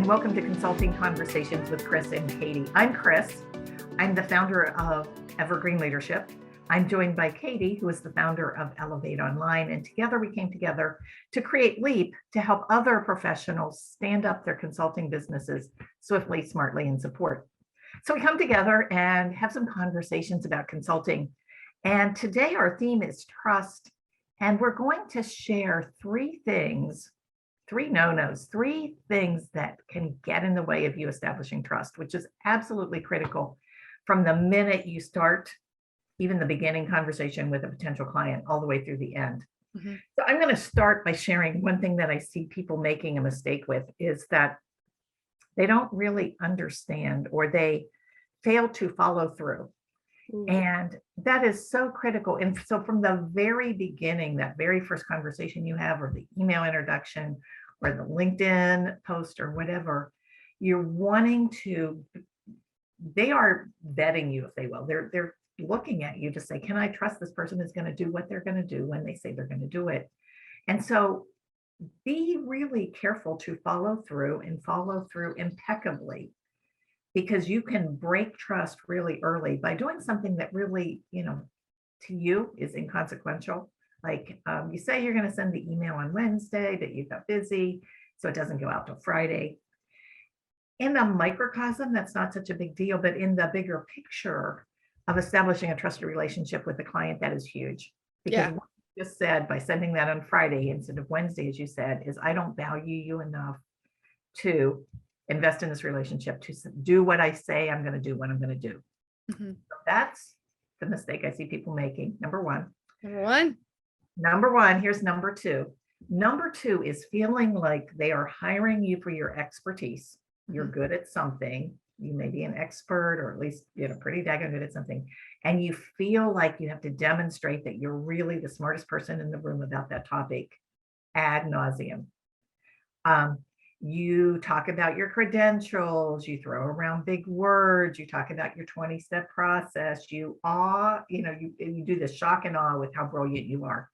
and welcome to Consulting Conversations with Kris and Katie. I'm Kris. I'm the founder of Evergreen Leadership. I'm joined by Katie, who is the founder of Elevate Online, and together we came together to create Leap to help other professionals stand up their consulting businesses swiftly, smartly, and support. So we come together and have some conversations about consulting. And today our theme is trust. And we're going to share three things, three no-nos, three things that can get in the way of you establishing trust, which is absolutely critical from the minute you start, even the beginning conversation with a potential client, all the way through the end. Mm-hmm. So I'm going to start by sharing one thing that I see people making a mistake with is that they don't really understand or they fail to follow through. And that is so critical. And so from the very beginning, that very first conversation you have, or the email introduction, or the LinkedIn post, or whatever, you're wanting to, they are vetting you, if they will. They're looking at you to say, can I trust this person is going to do what they're going to do when they say they're going to do it? And so be really careful to follow through and follow through impeccably, because you can break trust really early by doing something that really, to you is inconsequential. Like you say you're going to send the email on Wednesday, but you got busy, so it doesn't go out till Friday. In a microcosm, that's not such a big deal, but in the bigger picture of establishing a trusted relationship with the client, that is huge. Because what you just said by sending that on Friday instead of Wednesday, as you said, is I don't value you enough to invest in this relationship, to do what I say I'm going to do when I'm going to do. Mm-hmm. So that's the mistake I see people making. Number one, here's number two. Number two is feeling like they are hiring you for your expertise. You're good at something. You may be an expert, or at least, pretty daggone good at something. And you feel like you have to demonstrate that you're really the smartest person in the room about that topic ad nauseum. You talk about your credentials, you throw around big words, you talk about your 20-step process, you do the shock and awe with how brilliant you are.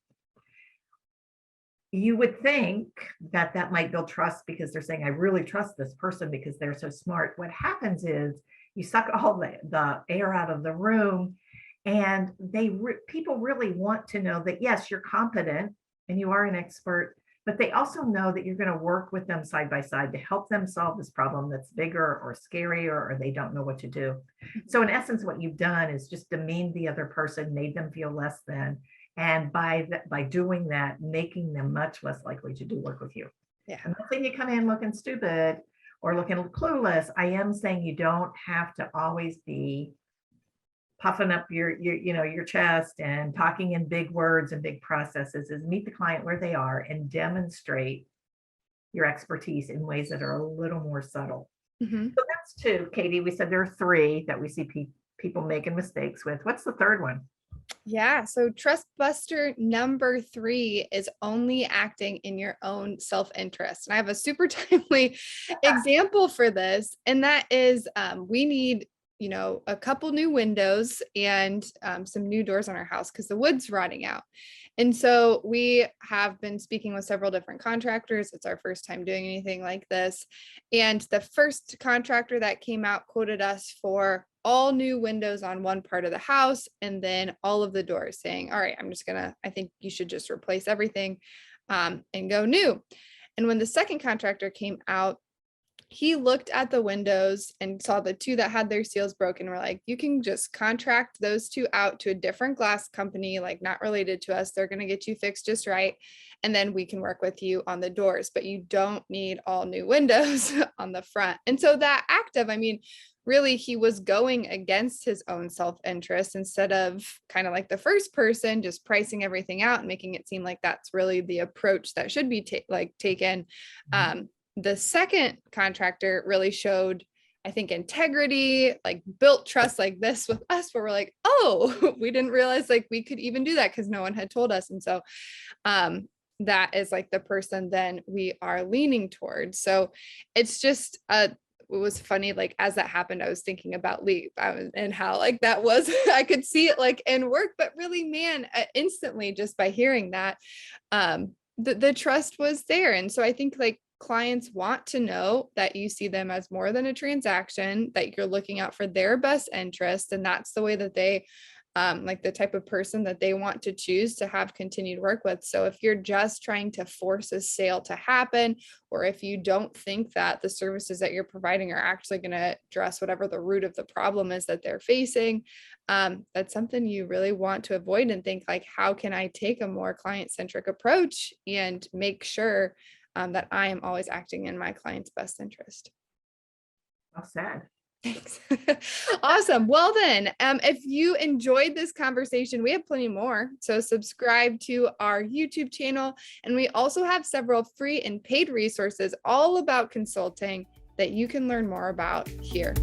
You would think that might build trust because they're saying, I really trust this person because they're so smart. What happens is you suck all the air out of the room, and people really want to know that, yes, you're competent and you are an expert, but they also know that you're going to work with them side by side to help them solve this problem that's bigger or scarier, or they don't know what to do. So in essence, what you've done is just demeaned the other person, made them feel less than, and by doing that, making them much less likely to do work with you. Yeah. I'm not saying you come in looking stupid or looking clueless. I am saying you don't have to always be puffing up your chest and talking in big words and big processes. Is meet the client where they are and demonstrate your expertise in ways that are a little more subtle. Mm-hmm. So that's two, Katie. We said there are three that we see people making mistakes with. What's the third one? Yeah. So trust buster number 3 is only acting in your own self-interest. And I have a super timely example for this. And that is we need a couple new windows and some new doors on our house because the wood's rotting out. And so we have been speaking with several different contractors. It's our first time doing anything like this. And the first contractor that came out quoted us for all new windows on one part of the house and then all of the doors, saying, all right, I think you should just replace everything and go new. And when the second contractor came out, he looked at the windows and saw the two that had their seals broken. We're like, you can just contract those two out to a different glass company, like not related to us. They're going to get you fixed just right. And then we can work with you on the doors, but you don't need all new windows on the front. And so that act of, really he was going against his own self-interest instead of kind of like the first person, just pricing everything out and making it seem like that's really the approach that should be taken. Mm-hmm. The second contractor really showed, I think, integrity, like built trust like this with us, where we're like, oh, we didn't realize like we could even do that because no one had told us. And so that is like the person then we are leaning towards. So it's just it was funny, like as that happened, I was thinking about Leap and how like that was, I could see it like in work, but really, man, instantly just by hearing that, the trust was there. And so I think like clients want to know that you see them as more than a transaction, that you're looking out for their best interest. And that's the way that they like the type of person that they want to choose to have continued work with. So if you're just trying to force a sale to happen, or if you don't think that the services that you're providing are actually going to address whatever the root of the problem is that they're facing, that's something you really want to avoid and think like, how can I take a more client-centric approach and make sure that I am always acting in my client's best interest. Well said. Thanks. Awesome. Well then, if you enjoyed this conversation, we have plenty more. So subscribe to our YouTube channel. And we also have several free and paid resources all about consulting that you can learn more about here.